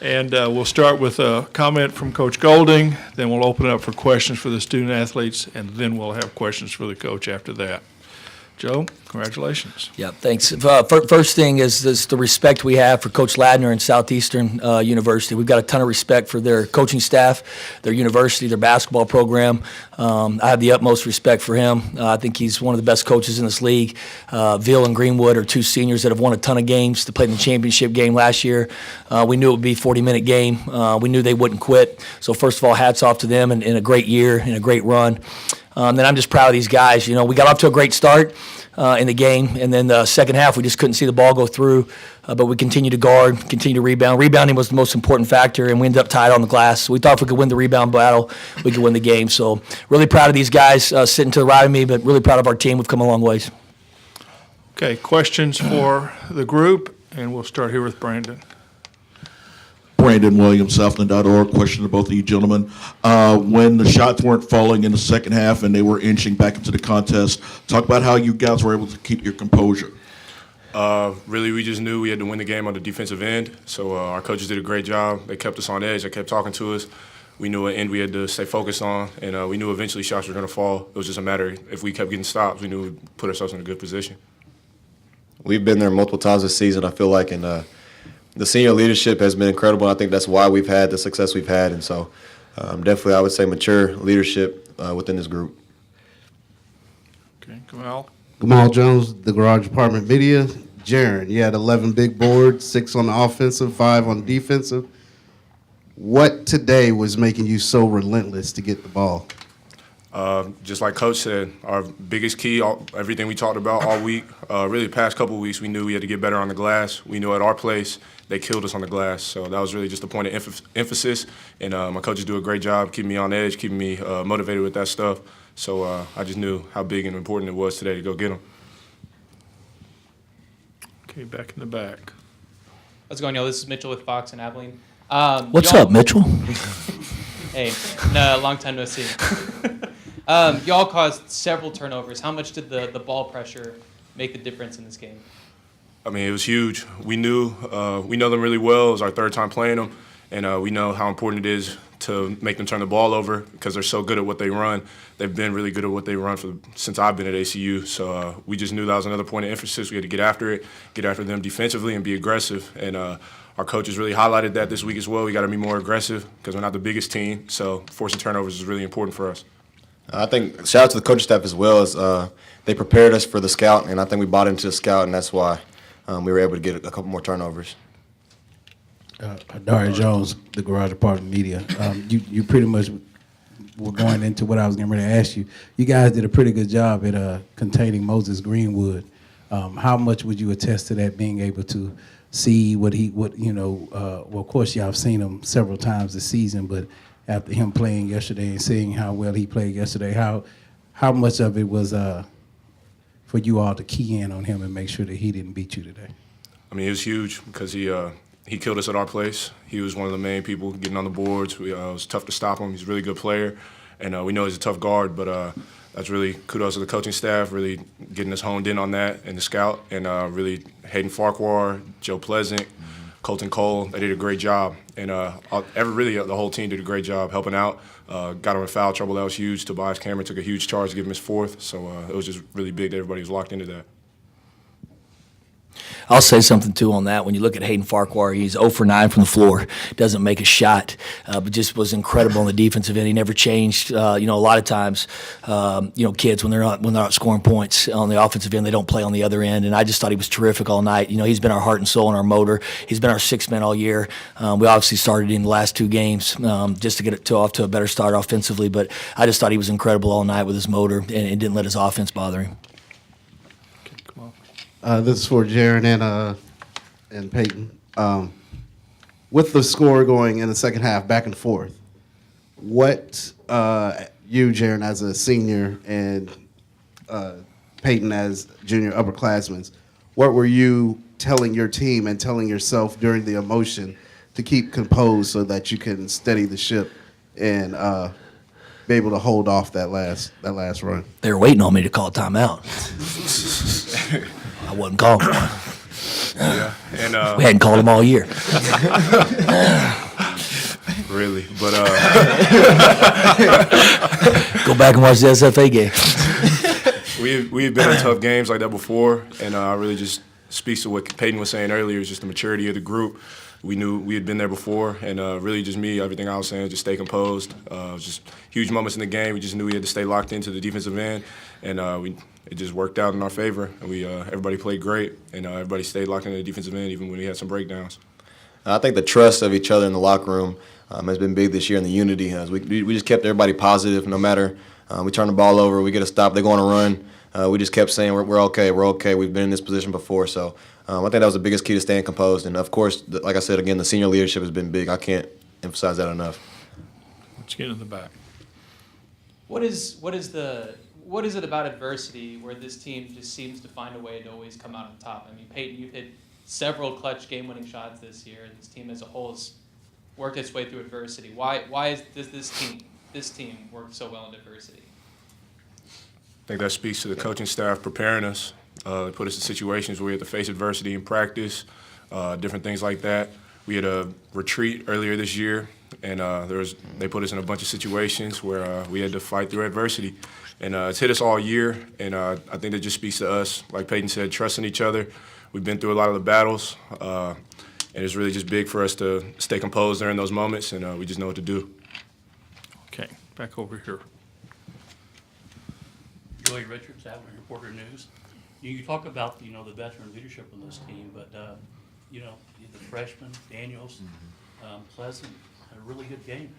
And we'll start with a comment from Coach Golding, then we'll open it up for questions for the student athletes, and then we'll have questions for the coach after that. Joe, congratulations. Yeah, thanks. First thing is the respect we have for Coach Ladner and Southeastern University. We've got a ton of respect for their coaching staff, their university, their basketball program. I have the utmost respect for him. I think he's one of the best coaches in this league. Veal and Greenwood are two seniors that have won a ton of games. They played in the championship game last year. We knew it would be a 40-minute game. We knew they wouldn't quit. So first of all, hats off to them in a great year and a great run. Then I'm just proud of these guys. You know, we got off to a great start in the game, and then the second half we just couldn't see the ball go through, but we continued to guard, continued to rebound. Rebounding was the most important factor, and we ended up tied on the glass. We thought if we could win the rebound battle, we could win the game. So really proud of these guys sitting to the right of me, but really proud of our team. We've come a long ways. Okay, questions for the group, and we'll start here with Brandon. Brandon Williams, Southland.org. Question to both of you gentlemen. When the shots weren't falling in the second half and they were inching back into the contest, talk about how you guys were able to keep your composure. Really, we just knew we had to win the game on the defensive end. So our coaches did a great job. They kept us on edge. They kept talking to us. We knew what end we had to stay focused on, and we knew eventually shots were going to fall. It was just a matter if we kept getting stops, we knew we'd put ourselves in a good position. We've been there multiple times this season, I feel like, and the senior leadership has been incredible. I think that's why we've had the success we've had. And so definitely I would say mature leadership within this group. Okay, Kamal. Gamal Jones, the Garage Department Media. Jaren, you had 11 big boards, 6 on the offensive, 5 on the defensive. What today was making you so relentless to get the ball? Just like Coach said, our biggest key, everything we talked about all week, really the past couple of weeks, we knew we had to get better on the glass. We knew at our place they killed us on the glass. So that was really just a point of emphasis. And my coaches do a great job keeping me on edge, keeping me motivated with that stuff. So I just knew how big and important it was today to go get them. Okay, back in the back. How's it going, y'all? This is Mitchell with Fox and Abilene. What's up, Mitchell? Hey, no, long time no see. Y'all caused several turnovers. How much did the ball pressure make the difference in this game? I mean, it was huge. We know them really well. It was our third time playing them, and we know how important it is to make them turn the ball over because they're so good at what they run. They've been really good at what they run since I've been at ACU. So we just knew that was another point of emphasis. We had to get after it, get after them defensively, and be aggressive. And our coaches really highlighted that this week as well. We got to be more aggressive because we're not the biggest team. So forcing turnovers is really important for us. I think shout out to the coaching staff as well as they prepared us for the scout, and I think we bought into the scout, and that's why we were able to get a couple more turnovers. Dario Jones, the Garage Department Media. You pretty much were going into what I was getting ready to ask you. You guys did a pretty good job at containing Moses Greenwood. How much would you attest to that, being able to see well, of course, y'all have seen him several times this season, but after him playing yesterday and seeing how well he played yesterday, how much of it was for you all to key in on him and make sure that he didn't beat you today? I mean, it was huge because he killed us at our place. He was one of the main people getting on the boards. It was tough to stop him. He's a really good player, and we know he's a tough guard, but that's really kudos to the coaching staff, really getting us honed in on that, and the scout, and really Hayden Farquhar, Joe Pleasant, Colton Cole, they did a great job. And really the whole team did a great job helping out. Got him in foul trouble. That was huge. Tobias Cameron took a huge charge to give him his fourth. So it was just really big that everybody was locked into that. I'll say something, too, on that. When you look at Hayden Farquhar, he's 0 for 9 from the floor, doesn't make a shot, but just was incredible on the defensive end. He never changed. A lot of times, kids, when they're not scoring points on the offensive end, they don't play on the other end, and I just thought he was terrific all night. He's been our heart and soul and our motor. He's been our sixth man all year. We obviously started in the last 2 games just to get it off to a better start offensively, but I just thought he was incredible all night with his motor and didn't let his offense bother him. This is for Jaren and Payten. With the score going in the second half, back and forth, what you, Jaren, as a senior, and Payten as junior upperclassmen, what were you telling your team and telling yourself during the emotion to keep composed so that you can steady the ship and be able to hold off that last run? They were waiting on me to call a timeout. I wasn't calling one. Yeah, and We hadn't called him all year. really, but Go back and watch the SFA game. we've been in tough games like that before, and I really just speaks to what Payten was saying earlier. Is just the maturity of the group. We knew we had been there before, and really just me. Everything I was saying, just stay composed. Just huge moments in the game. We just knew we had to stay locked into the defensive end, and it just worked out in our favor. And we everybody played great, and everybody stayed locked into the defensive end even when we had some breakdowns. I think the trust of each other in the locker room has been big this year, and the unity. We just kept everybody positive, no matter we turn the ball over, we get a stop, they go on a run. We just kept saying we're okay, we're okay. We've been in this position before, so I think that was the biggest key to staying composed. And of course, like I said again, the senior leadership has been big. I can't emphasize that enough. Let's get in the back. What is it about adversity where this team just seems to find a way to always come out on top? I mean, Payten, you've hit several clutch game-winning shots this year. This team as a whole has worked its way through adversity. Why does this team work so well in adversity? I think that speaks to the coaching staff preparing us. They put us in situations where we had to face adversity in practice, different things like that. We had a retreat earlier this year, and they put us in a bunch of situations where we had to fight through adversity. And it's hit us all year, and I think that just speaks to us, like Payten said, trusting each other. We've been through a lot of the battles, and it's really just big for us to stay composed during those moments, and we just know what to do. Okay, back over here. Joey Richards, Abilene Reporter News. You talk about, the veteran leadership on this team, but, the freshman, Daniels, Pleasant, had a really good game.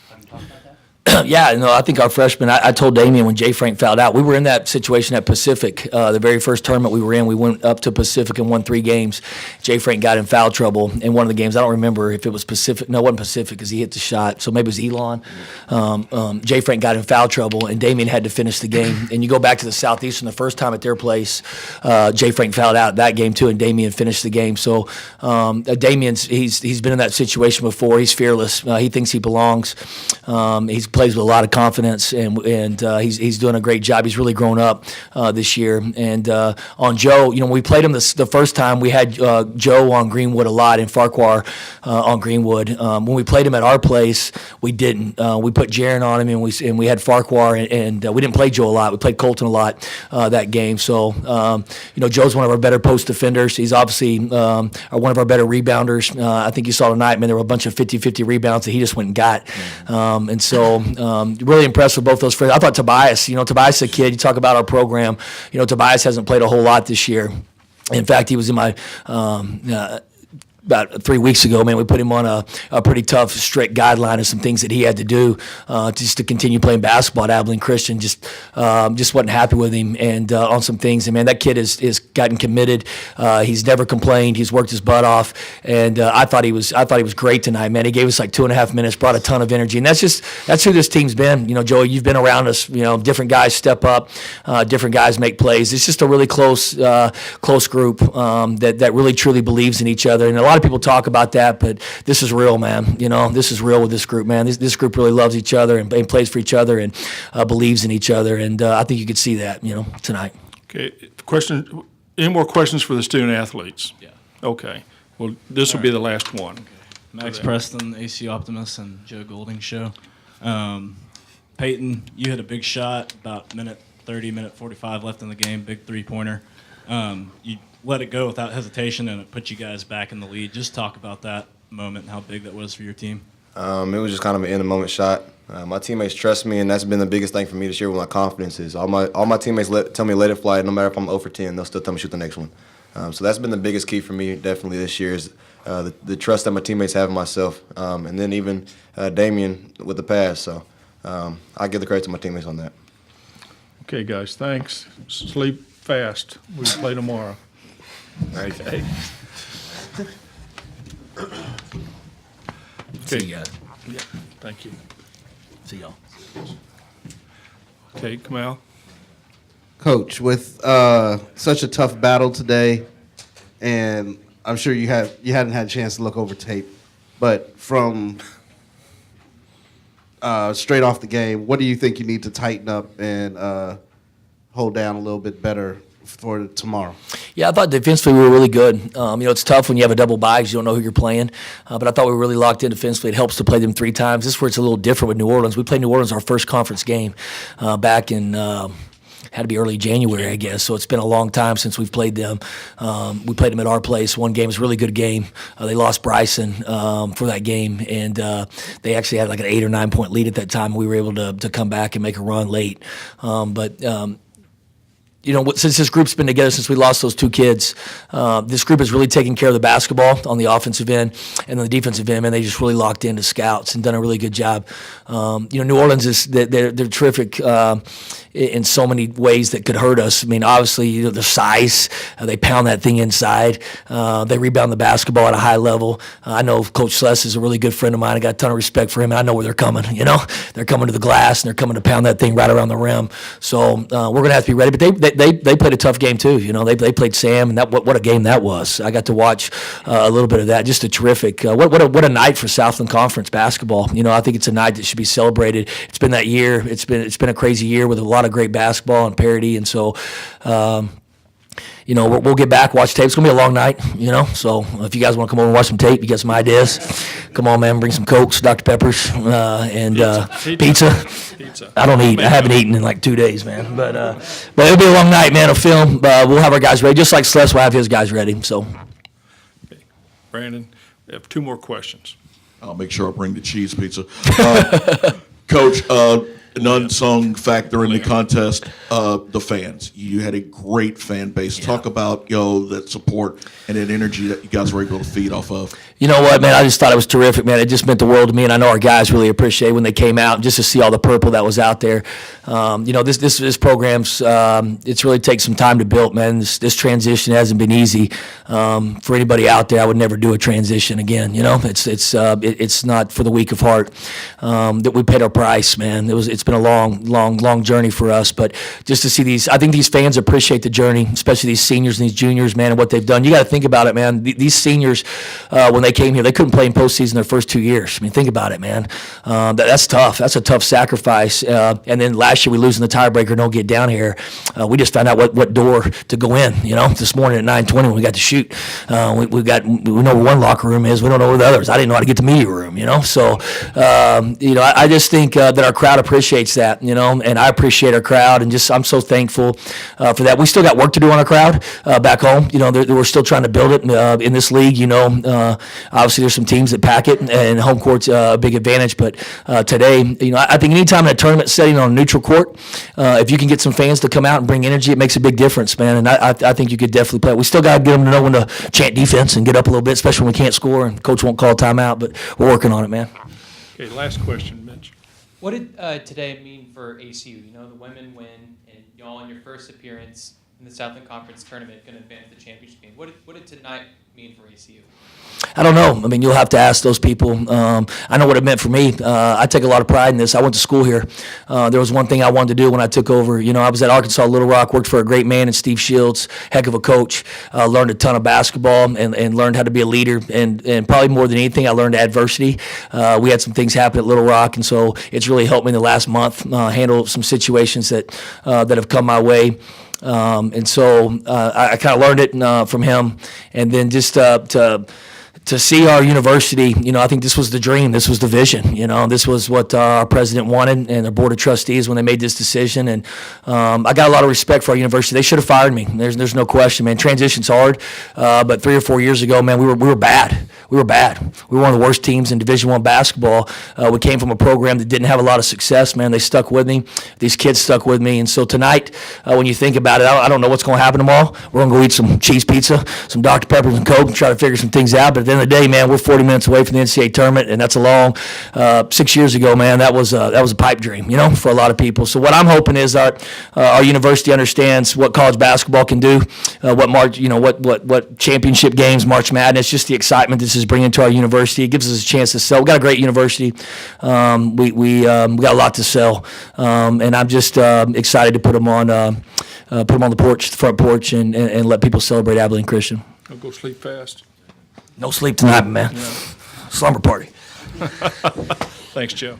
Have you talked about that? Yeah, no, I think our freshmen, I told Damian when Jay Frank fouled out, we were in that situation at Pacific. The very first tournament we were in, we went up to Pacific and won 3 games. Jay Frank got in foul trouble in one of the games. I don't remember if it was Pacific. No, it wasn't Pacific because he hit the shot. So maybe it was Elon. Jay Frank got in foul trouble, and Damian had to finish the game. And you go back to the Southeastern, the first time at their place, Jay Frank fouled out that game too, and Damian finished the game. So Damian's he's been in that situation before. He's fearless. He thinks he belongs. He plays with a lot of confidence, and he's doing a great job. He's really grown up this year. And on Joe, when we played him the first time, we had Joe on Greenwood a lot and Farquhar on Greenwood. When we played him at our place, we didn't. We put Jaren on him, and we had Farquhar, and we didn't play Joe a lot. We played Colton a lot that game. So Joe's one of our better post defenders. He's obviously one of our better rebounders. I think you saw tonight, man, there were a bunch of 50-50 rebounds that he just went and got. And so really impressed with both those friends. I thought Tobias, Tobias is a kid. You talk about our program. Tobias hasn't played a whole lot this year. In fact, he was in my about 3 weeks ago, man, we put him on a pretty tough, strict guideline of some things that he had to do just to continue playing basketball at Abilene Christian. Just wasn't happy with him and on some things. And man, that kid has gotten committed. He's never complained. He's worked his butt off. And I thought he was great tonight, man. He gave us like 2.5 minutes, brought a ton of energy. And that's who this team's been. Joey, you've been around us. Different guys step up, different guys make plays. It's just a really close group that really truly believes in each other. And a lot of people talk about that, but this is real, man. This is real with this group, man. This group really loves each other and plays for each other and believes in each other. And I think you could see that, tonight. Okay, question. Any more questions for the student athletes? Yeah. Okay. Well, this will be the last one. Max Preston, ACU Optimist, and Joe Golding show. Payten, you hit a big shot about minute 45 left in the game, big three-pointer. You let it go without hesitation, and it put you guys back in the lead. Just talk about that moment and how big that was for your team. It was just kind of an in-the-moment shot. My teammates trust me, and that's been the biggest thing for me this year with my confidence is all my teammates tell me let it fly. No matter if I'm 0 for 10, they'll still tell me shoot the next one. So that's been the biggest key for me definitely this year is the trust that my teammates have in myself, and then even Damian with the pass. So I give the credit to my teammates on that. Okay, guys, thanks. Sleep fast. We play tomorrow. Okay. See you guys. Yeah, thank you. See y'all. Okay, Kamal. Coach, with such a tough battle today, and I'm sure you hadn't had a chance to look over tape, but from straight off the game, what do you think you need to tighten up and hold down a little bit better for tomorrow? Yeah, I thought defensively we were really good. It's tough when you have a double bye 'cause you don't know who you're playing. But I thought we were really locked in defensively. It helps to play them 3 times. This is where it's a little different with New Orleans. We played New Orleans our first conference game back in had to be early January, I guess. So it's been a long time since we've played them. We played them at our place. One game was a really good game. They lost Bryson for that game, and they actually had like an 8 or 9 point lead at that time. We were able to come back and make a run late. Since this group's been together since we lost those 2 kids, this group has really taken care of the basketball on the offensive end and on the defensive end, and they just really locked into scouts and done a really good job. New Orleans they're terrific in so many ways that could hurt us. I mean, obviously, the size, they pound that thing inside. They rebound the basketball at a high level. I know Coach Sless is a really good friend of mine. I got a ton of respect for him, and I know where they're coming. They're coming to the glass, and they're coming to pound that thing right around the rim. So we're going to have to be ready. But they played a tough game too. They played Sam, and what a game that was. I got to watch a little bit of that. Just a terrific. What a night for Southland Conference basketball. I think it's a night that should be celebrated. It's been that year. It's been a crazy year with a lot of great basketball and parity, and so. We'll get back, watch tape. It's going to be a long night, So if you guys want to come over and watch some tape, you got some ideas, come on, man, bring some Cokes, Dr. Peppers, and pizza. I don't eat. I haven't eaten in like 2 days, man. But it'll be a long night, man. A film. We'll have our guys ready. Just like Celeste will have his guys ready. So, Okay. Brandon, we have 2 more questions. I'll make sure I bring the cheese pizza. Coach, an unsung factor in the contest, the fans. You had a great fan base. Yeah. Talk about that support and that energy that you guys were able to feed off of. You know what, man? I just thought it was terrific, man. It just meant the world to me, and I know our guys really appreciate when they came out just to see all the purple that was out there. This program's it's really takes some time to build, man. This transition hasn't been easy for anybody out there. I would never do a transition again. It's not for the weak of heart. That we paid our price, man. It's been a long journey for us, but just to see these, I think these fans appreciate the journey, especially these seniors and these juniors, man, and what they've done. You got to think about it, man. These seniors, when they came here, they couldn't play in postseason their first 2 years. I mean, think about it, man. That's tough. That's a tough sacrifice. And then last year we lose in the tiebreaker, don't get down here. We just found out what door to go in. This morning at 9:20 when we got to shoot. We know where one locker room is. We don't know where the others. I didn't know how to get to media room. So I just think that our crowd appreciates that. And I appreciate our crowd, and just I'm so thankful for that. We still got work to do on our crowd back home. We're still trying to build it in this league. Obviously, there's some teams that pack it, and home court's a big advantage. But today, I think anytime in a tournament setting on a neutral court, if you can get some fans to come out and bring energy, it makes a big difference, man. And I think you could definitely play. We still got to get them to know when to chant defense and get up a little bit, especially when we can't score and coach won't call a timeout. But we're working on it, man. Okay, last question, Mitch. What did today mean for ACU? The women win, and y'all in your first appearance in the Southland Conference tournament going to advance the championship game. What did tonight mean for ACU? I don't know. I mean, you'll have to ask those people. I know what it meant for me. I take a lot of pride in this. I went to school here. There was one thing I wanted to do when I took over. I was at Arkansas Little Rock, worked for a great man in Steve Shields, heck of a coach. Learned a ton of basketball and learned how to be a leader. And probably more than anything, I learned adversity. We had some things happen at Little Rock, and so it's really helped me in the last month handle some situations that have come my way. And so I kind of learned it from him. And then just to see our university, I think this was the dream. This was the vision. This was what our president wanted and our board of trustees when they made this decision. And I got a lot of respect for our university. They should have fired me. There's no question, man. Transition's hard. But 3 or 4 years ago, man, we were bad. We were bad. We were one of the worst teams in Division I basketball. We came from a program that didn't have a lot of success, man. They stuck with me. These kids stuck with me. And so tonight, when you think about it, I don't know what's going to happen tomorrow. We're going to go eat some cheese pizza, some Dr. Peppers and Coke, and try to figure some things out. But at the end of the day, man, we're 40 minutes away from the NCAA tournament, and that's a long 6 years ago, man. That was a pipe dream, for a lot of people. So what I'm hoping is our university understands what college basketball can do, what championship games, March Madness, just the excitement this is bringing to our university. It gives us a chance to sell. We got a great university. We got a lot to sell, and I'm just excited to put them on the front porch, and let people celebrate Abilene Christian. I'll go sleep fast. No sleep tonight, man. Yeah. Slumber party. Thanks, Joe.